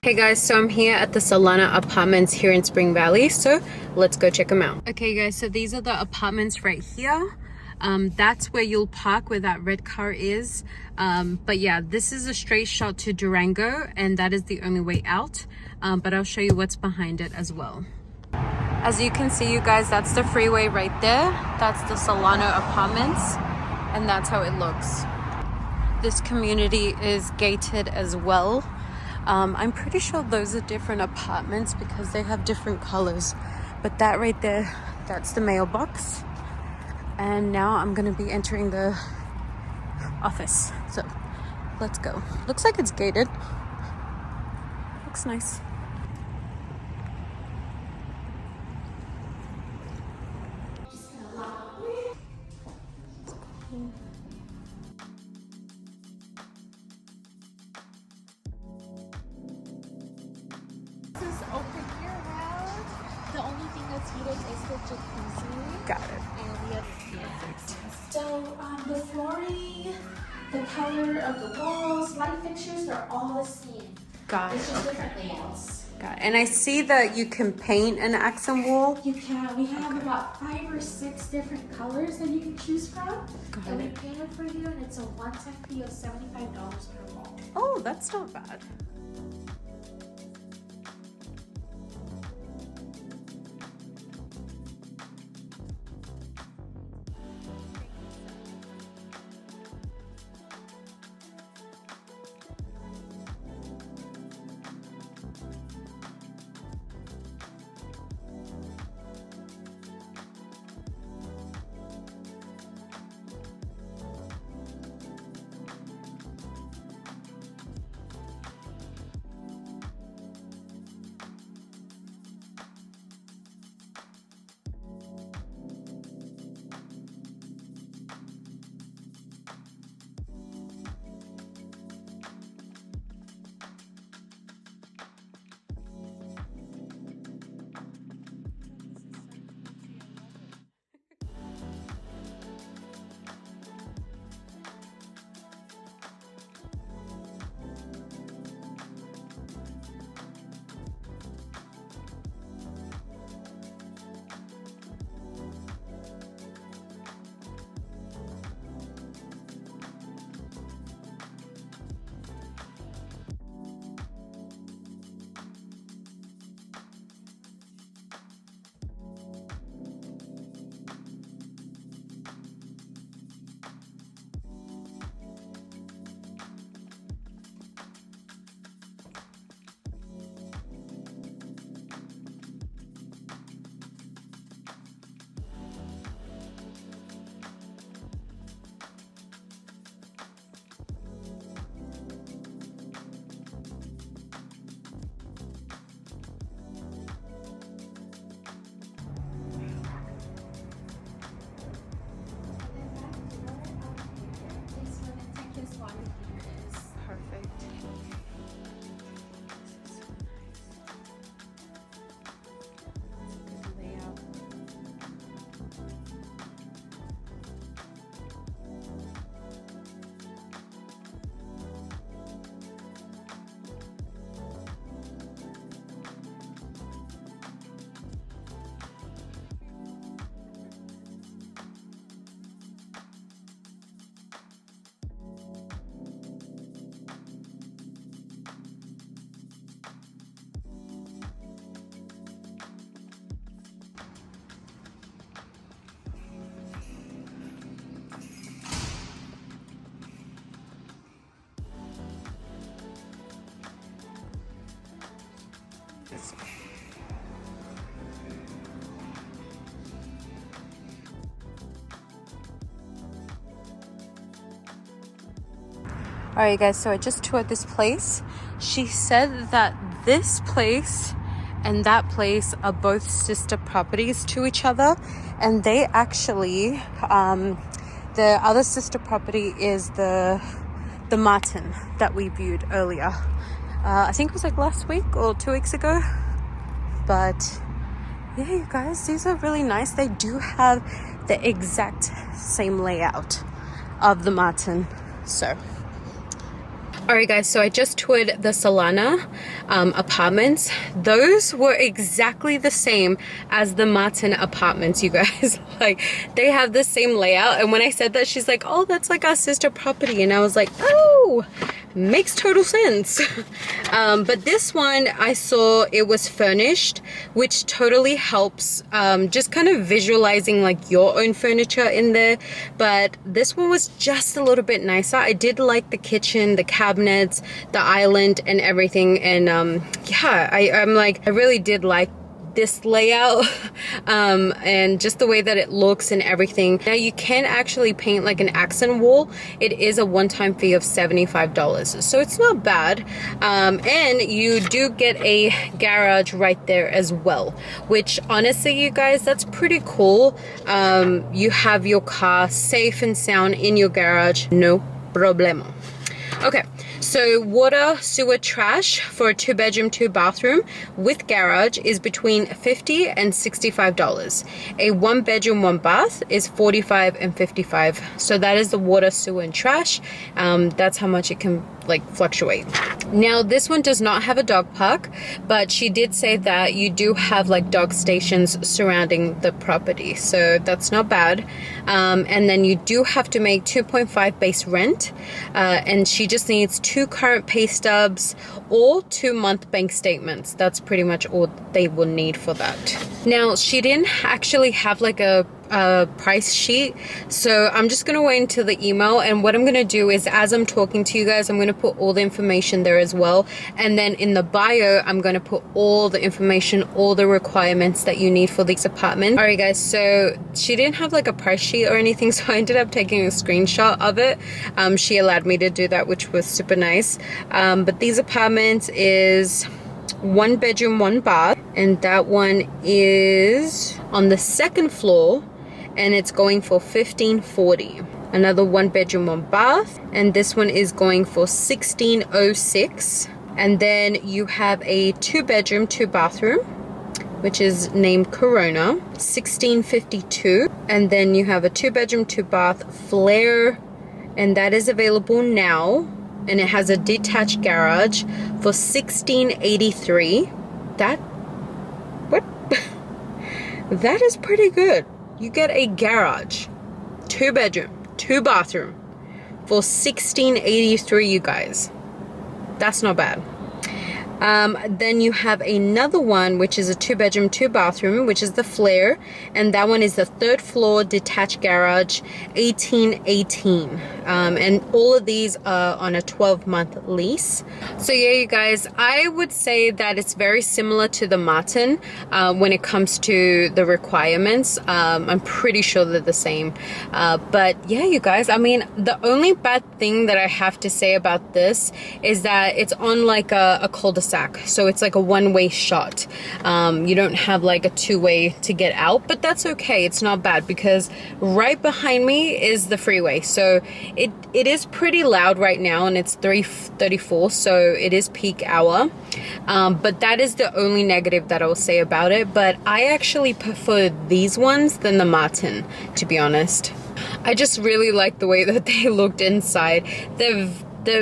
Hey guys, so I'm here at the Solana Apartments here in Spring Valley, so let's go check them out. Okay guys, so these are the apartments right here. That's where you'll park, where that red car is. But yeah, this is a straight shot to Durango and that is the only way out. But I'll show you what's behind it as well. As you can see, you guys, that's the freeway right there. That's the Solana Apartments and that's how it looks. This community is gated as well. I'm pretty sure those are different apartments because they have different colors. But that right there, that's the mailbox. And now I'm gonna be entering the office. So let's go. Looks like it's gated. Looks nice. This is open year round. The only thing that's heated is the jacuzzi. Got it. And the other So the flooring, the color of the walls, light fixtures, they're all the same. Got it. It's just Okay. different layouts. Got it. And I see that you can paint an accent wall. You can. We have about 5 or 6 different colors that you can choose from. Got And we it. paint it for you, and it's a one-time fee of $75 per wall. Oh, that's not bad. Perfect. Good layout. Alright guys, so I just toured this place. She said that this place and that place are both sister properties to each other, and they actually the other sister property is the Martin that we viewed earlier. I think it was like last week or 2 weeks ago. But yeah, you guys, these are really nice. They do have the exact same layout of the Martin. So Alright guys, so I just toured the Solana apartments. Those were exactly the same as the Martin apartments, you guys. Like, they have the same layout, and when I said that, she's like, oh, that's like our sister property, and I was like, oh, makes total sense. But this one, I saw it was furnished, which totally helps just kind of visualizing like your own furniture in there. But this one was just a little bit nicer. I did like the kitchen, the cabinets, the island and everything, and yeah, I'm like, I really did like this layout and just the way that it looks and everything. Now you can actually paint like an accent wall. It is a one-time fee of $75, so it's not bad. And you do get a garage right there as well, which honestly, you guys, that's pretty cool. You have your car safe and sound in your garage, no problemo. Okay, so water, sewer, trash for a 2-bedroom, 2-bathroom with garage is between $50 and $65. A 1-bedroom, 1-bath is $45 and $55. So that is the water, sewer, and trash. That's how much it can like fluctuate. Now this one does not have a dog park, but she did say that you do have like dog stations surrounding the property, so that's not bad. And then you do have to make 2.5 base rent, and she just needs 2 current pay stubs or 2-month bank statements. That's pretty much all they will need for that. Now she didn't actually have like a price sheet, so I'm just gonna wait until the email, and what I'm gonna do is, as I'm talking to you guys, I'm gonna put all the information there as well, and then in the bio I'm gonna put all the information, all the requirements that you need for this apartment. Alright guys, so she didn't have like a price sheet or anything, so I ended up taking a screenshot of it. She allowed me to do that, which was super nice. But these apartments is 1 bedroom, 1 bath, and that one is on the 2nd floor, and it's going for $1,540. Another 1 bedroom, 1 bath, and this one is going for $1,606. And then you have a 2 bedroom, 2 bathroom, which is named Corona, $1,652. And then you have a 2 bedroom, 2 bath flare, and that is available now, and it has a detached garage for $1,683. That, what? That is pretty good. You get a garage, 2 bedroom, 2 bathroom for $1,683, you guys. That's not bad. Then you have another one, which is a 2 bedroom, 2 bathroom, which is the flare, and that one is the 3rd floor detached garage, $1,818. And all of these are on a 12-month lease. So yeah, you guys, I would say that it's very similar to the Martin when it comes to the requirements. I'm pretty sure they're the same. But yeah, you guys, I mean, the only bad thing that I have to say about this is that it's on like a cul-de-sac. So it's like a one-way shot. You don't have like a two-way to get out, but that's okay. It's not bad because right behind me is the freeway. So it is pretty loud right now, and it's 3:34, so it is peak hour. But that is the only negative that I will say about it. But I actually prefer these ones than the Martin, to be honest. I just really like the way that they looked inside. They're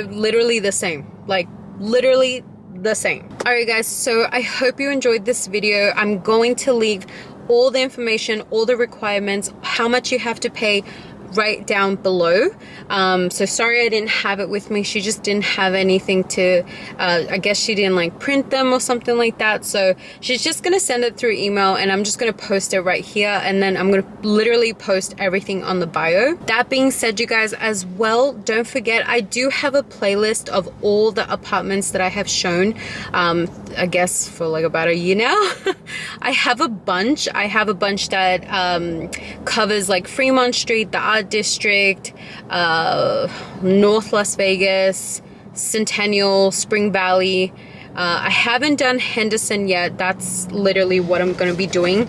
literally the same, like literally the same. Alright guys, so I hope you enjoyed this video. I'm going to leave all the information, all the requirements, how much you have to pay right down below. So sorry I didn't have it with me. She just didn't have anything to I guess she didn't like print them or something like that, so she's just gonna send it through email, and I'm just gonna post it right here, and then I'm gonna literally post everything on the bio. That being said, you guys, as well, don't forget I do have a playlist of all the apartments that I have shown, I guess for like about a year now. I have a bunch that covers like Fremont Street, the Art District, North Las Vegas, Centennial, Spring Valley. I haven't done Henderson yet. That's literally what I'm going to be doing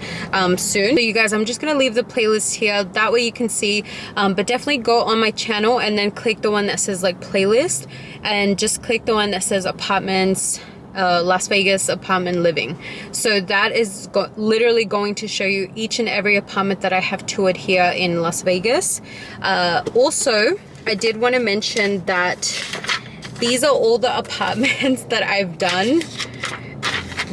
soon. So you guys, I'm just going to leave the playlist here. That way you can see, but definitely go on my channel and then click the one that says like playlist, and just click the one that says apartments, Las Vegas apartment living. So that is literally going to show you each and every apartment that I have toured here in Las Vegas. Also, I did want to mention that these are all the apartments that I've done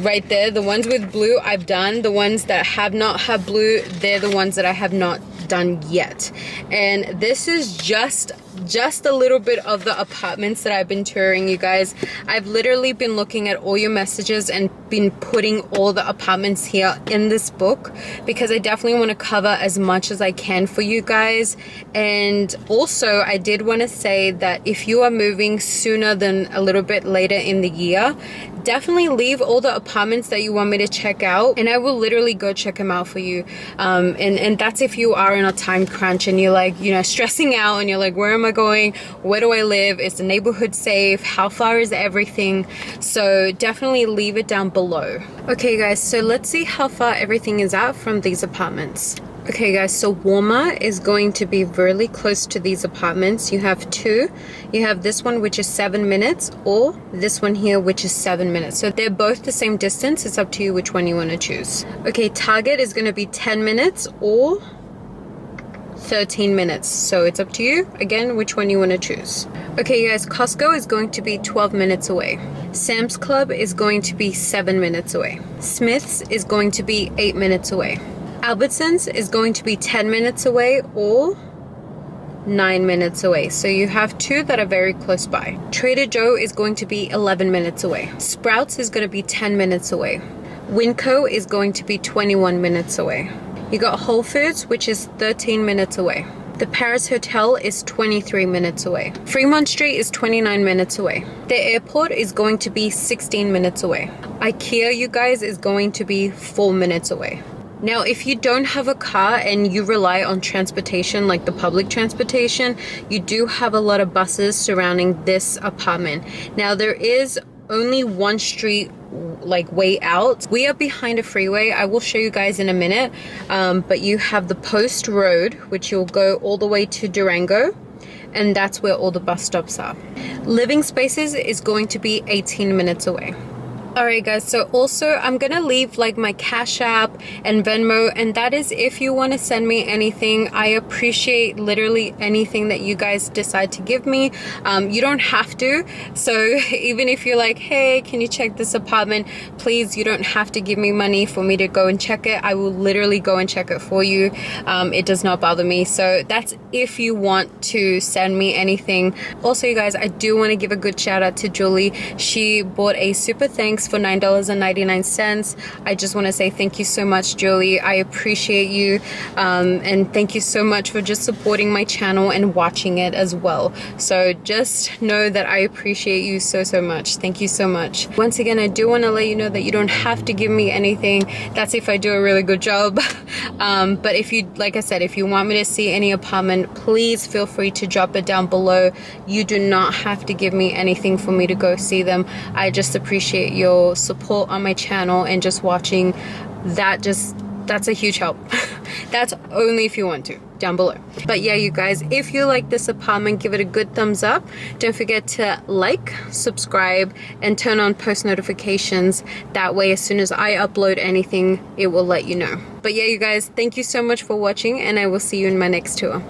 right there. The ones with blue I've done. The ones that have not had blue, they're the ones that I have not done yet. And this is just a little bit of the apartments that I've been touring, you guys. I've literally been looking at all your messages and been putting all the apartments here in this book because I definitely want to cover as much as I can for you guys. And also I did want to say that if you are moving sooner than a little bit later in the year, definitely leave all the apartments that you want me to check out and I will literally go check them out for you. And that's if you are in a time crunch and you're like, you know, stressing out and you're like, where am I going? Where do I live? Is the neighborhood safe? How far is everything? So definitely leave it down below. Okay guys, so let's see how far everything is at from these apartments. Okay guys, so Walmart is going to be really close to these apartments. You have two. You have this one which is 7 minutes or this one here which is 7 minutes. So they're both the same distance. It's up to you which one you want to choose. Okay, Target is going to be 10 minutes or 13 minutes. So it's up to you, again, which one you want to choose. Okay guys, Costco is going to be 12 minutes away. Sam's Club is going to be 7 minutes away. Smith's is going to be 8 minutes away. Albertsons is going to be 10 minutes away or 9 minutes away. So you have two that are very close by. Trader Joe is going to be 11 minutes away. Sprouts is going to be 10 minutes away. Winco is going to be 21 minutes away. You got Whole Foods, which is 13 minutes away. The Paris Hotel is 23 minutes away. Fremont Street is 29 minutes away. The airport is going to be 16 minutes away. Ikea, you guys, is going to be 4 minutes away. Now, if you don't have a car and you rely on transportation, like the public transportation, you do have a lot of buses surrounding this apartment. Now, there is only one street like way out. We are behind a freeway. I will show you guys in a minute. But you have the Post Road, which you'll go all the way to Durango. And that's where all the bus stops are. Living Spaces is going to be 18 minutes away. Alright guys, so also I'm gonna leave like my Cash App and Venmo, and that is if you want to send me anything. I appreciate literally anything that you guys decide to give me. You don't have to, so even if you're like, hey, can you check this apartment, please, you don't have to give me money for me to go and check it. I will literally go and check it for you. It does not bother me. So that's if you want to send me anything. Also, you guys, I do want to give a good shout out to Julie. She bought a super thanks for $9.99. I just want to say thank you so much, Julie. I appreciate you, and thank you so much for just supporting my channel and watching it as well. So just know that I appreciate you so much. Thank you so much. Once again, I do want to let you know that you don't have to give me anything. That's if I do a really good job. But if you, like I said, if you want me to see any apartment, please feel free to drop it down below. You do not have to give me anything for me to go see them. I just appreciate your support on my channel and just watching. That's a huge help. That's only if you want to, down below. But yeah, you guys, if you like this apartment, give it a good thumbs up. Don't forget to like, subscribe, and turn on post notifications. That way, as soon as I upload anything, it will let you know. But yeah, you guys, thank you so much for watching, and I will see you in my next tour.